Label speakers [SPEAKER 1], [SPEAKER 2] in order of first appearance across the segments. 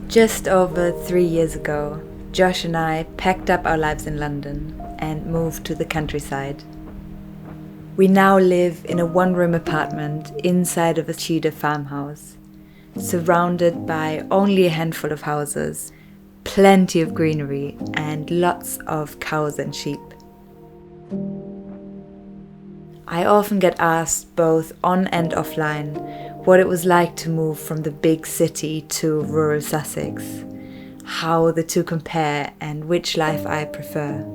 [SPEAKER 1] Just over 3 years ago, Josh and I packed up our lives in London and moved to the countryside. We now live in a one-room apartment inside of a Tudor farmhouse, surrounded by only a handful of houses, plenty of greenery, and lots of cows and sheep. I often get asked, both on and offline, what it was like to move from the big city to rural Sussex, how the two compare and which life I prefer.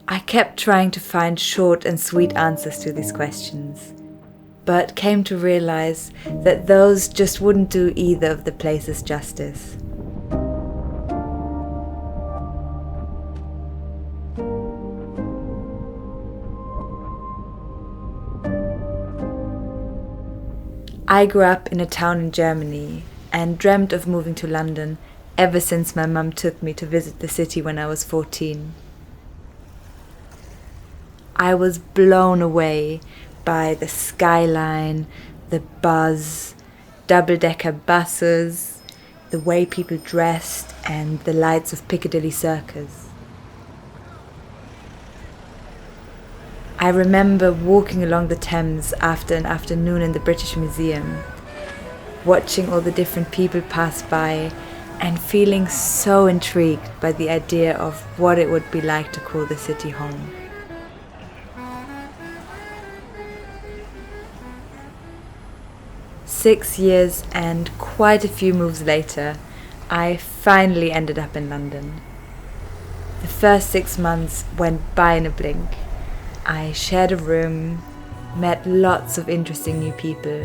[SPEAKER 1] I kept trying to find short and sweet answers to these questions, but came to realize that those just wouldn't do either of the places justice. I grew up in a town in Germany and dreamt of moving to London ever since my mum took me to visit the city when I was 14. I was blown away by the skyline, the buzz, double-decker buses, the way people dressed, and the lights of Piccadilly Circus. I remember walking along the Thames after an afternoon in the British Museum, watching all the different people pass by and feeling so intrigued by the idea of what it would be like to call the city home. Six years and quite a few moves later, I finally ended up in London. The first 6 months went by in a blink. I shared a room, met lots of interesting new people,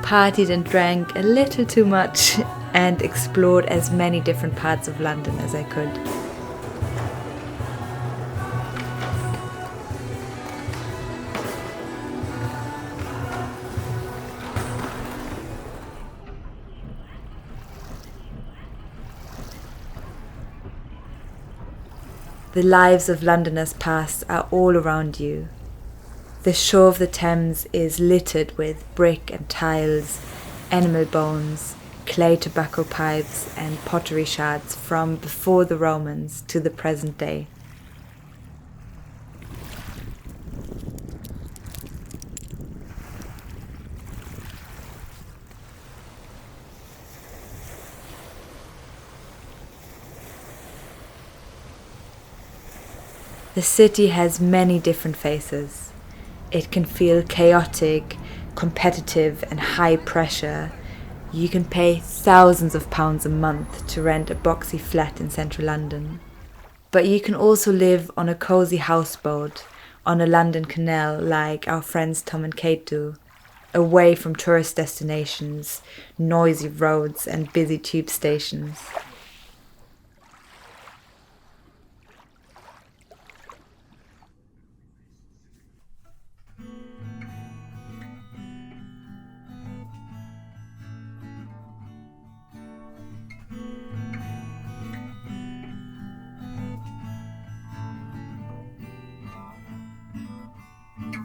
[SPEAKER 1] partied and drank a little too much, and explored as many different parts of London as I could. The lives of Londoners past are all around you. The shore of the Thames is littered with brick and tiles, animal bones, clay tobacco pipes and pottery shards from before the Romans to the present day. The city has many different faces. It can feel chaotic, competitive and high pressure. You can pay thousands of pounds a month to rent a boxy flat in central London. But you can also live on a cosy houseboat on a London canal like our friends Tom and Kate do, away from tourist destinations, noisy roads and busy tube stations.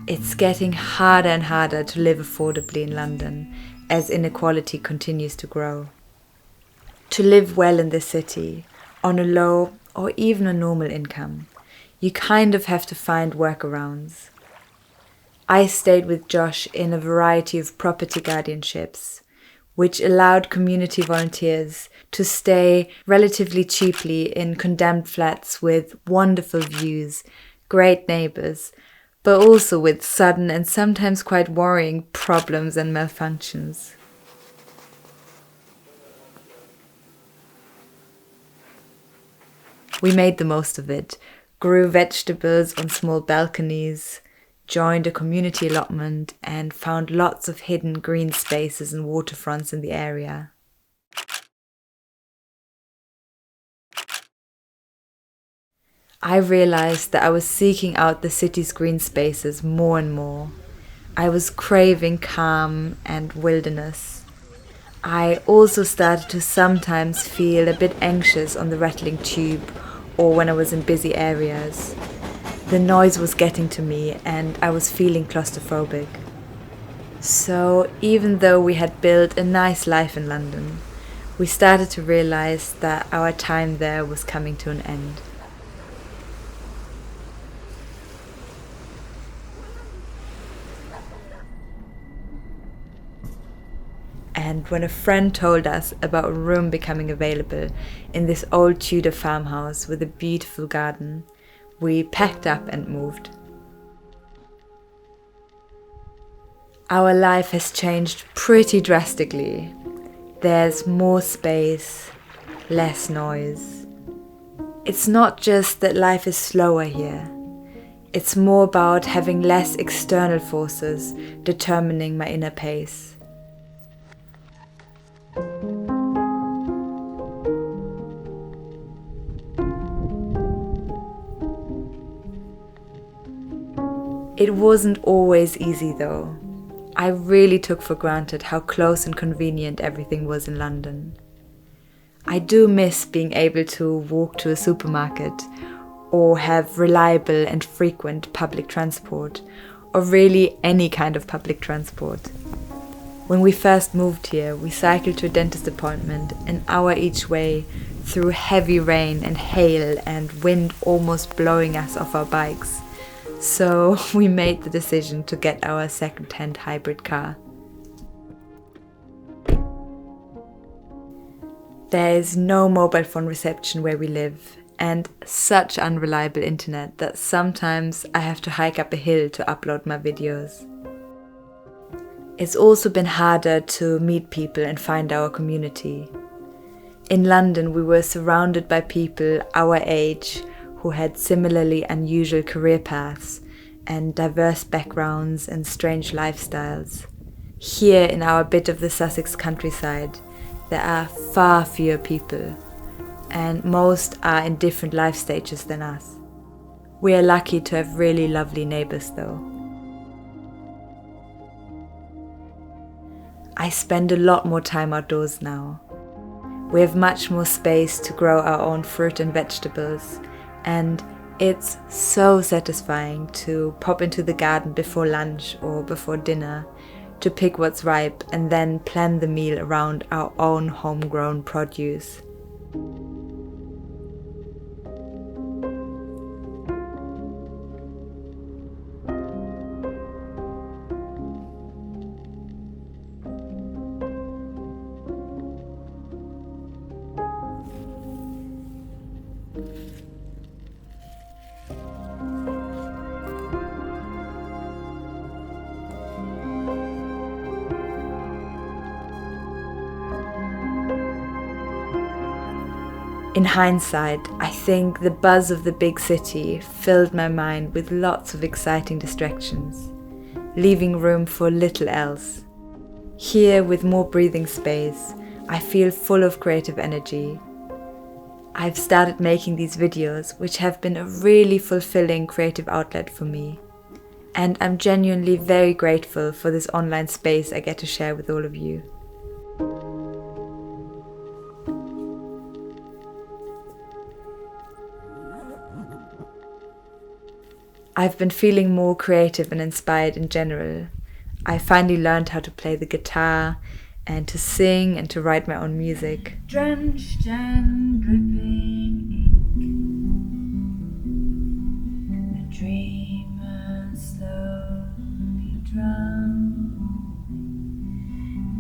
[SPEAKER 1] It's getting harder and harder to live affordably in London as inequality continues to grow. To live well in this city, on a low or even a normal income, you kind of have to find workarounds. I stayed with Josh in a variety of property guardianships, which allowed community volunteers to stay relatively cheaply in condemned flats with wonderful views, great neighbours, but also with sudden and sometimes quite worrying problems and malfunctions. We made the most of it, grew vegetables on small balconies, joined a community allotment, and found lots of hidden green spaces and waterfronts in the area. I realized that I was seeking out the city's green spaces more and more. I was craving calm and wilderness. I also started to sometimes feel a bit anxious on the rattling tube or when I was in busy areas. The noise was getting to me and I was feeling claustrophobic. So even though we had built a nice life in London, we started to realize that our time there was coming to an end. And when a friend told us about a room becoming available in this old Tudor farmhouse with a beautiful garden, we packed up and moved. Our life has changed pretty drastically. There's more space, less noise. It's not just that life is slower here. It's more about having less external forces determining my inner pace. It wasn't always easy though. I really took for granted how close and convenient everything was in London. I do miss being able to walk to a supermarket or have reliable and frequent public transport, or really any kind of public transport. When we first moved here, we cycled to a dentist appointment an hour each way through heavy rain and hail and wind almost blowing us off our bikes. So we made the decision to get our second-hand hybrid car. There is no mobile phone reception where we live, and such unreliable internet that sometimes I have to hike up a hill to upload my videos. It's also been harder to meet people and find our community. In London, we were surrounded by people our age who had similarly unusual career paths and diverse backgrounds and strange lifestyles. Here in our bit of the Sussex countryside, there are far fewer people, and most are in different life stages than us. We are lucky to have really lovely neighbours though. I spend a lot more time outdoors now. We have much more space to grow our own fruit and vegetables, and it's so satisfying to pop into the garden before lunch or before dinner to pick what's ripe and then plan the meal around our own homegrown produce. In hindsight, I think the buzz of the big city filled my mind with lots of exciting distractions, leaving room for little else. Here, with more breathing space, I feel full of creative energy. I've started making these videos, which have been a really fulfilling creative outlet for me. And I'm genuinely very grateful for this online space I get to share with all of you. I've been feeling more creative and inspired in general. I finally learned how to play the guitar and to sing and to write my own music. Drenched and dripping ink, the dreamer slowly drowned,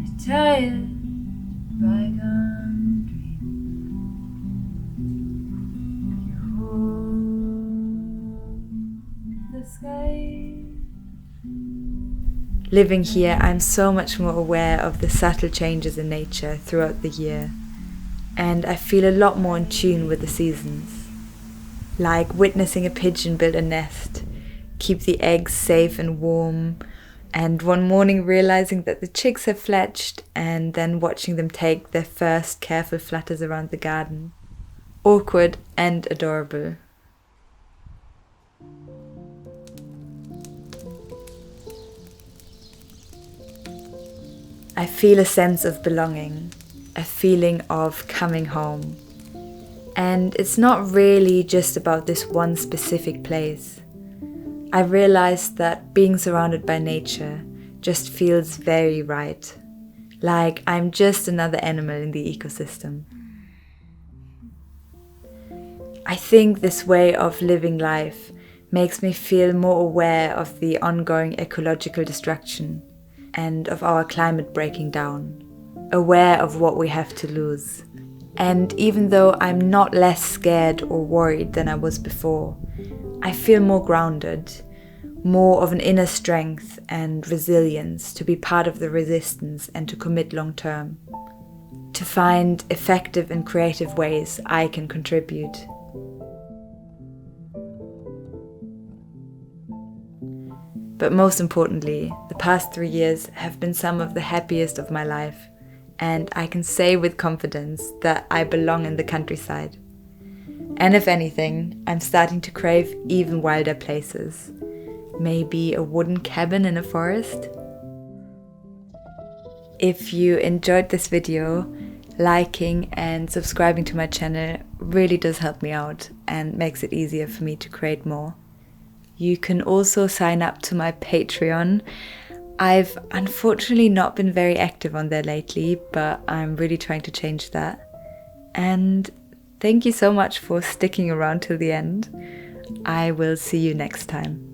[SPEAKER 1] the tired bygone dream. You hold the sky. Living here, I'm so much more aware of the subtle changes in nature throughout the year, and I feel a lot more in tune with the seasons. Like witnessing a pigeon build a nest, keep the eggs safe and warm, and one morning realizing that the chicks have fledged, and then watching them take their first careful flutters around the garden. Awkward and adorable. I feel a sense of belonging, a feeling of coming home. And it's not really just about this one specific place. I realized that being surrounded by nature just feels very right. like I'm just another animal in the ecosystem. I think this way of living life makes me feel more aware of the ongoing ecological destruction and of our climate breaking down, aware of what we have to lose. And even though I'm not less scared or worried than I was before, I feel more grounded, more of an inner strength and resilience to be part of the resistance and to commit long term, to find effective and creative ways I can contribute. But most importantly, the past 3 years have been some of the happiest of my life, and I can say with confidence that I belong in the countryside. And if anything, I'm starting to crave even wilder places. Maybe a wooden cabin in a forest? If you enjoyed this video, liking and subscribing to my channel really does help me out and makes it easier for me to create more. You can also sign up to my Patreon. I've unfortunately not been very active on there lately, but I'm really trying to change that. And thank you so much for sticking around till the end. I will see you next time.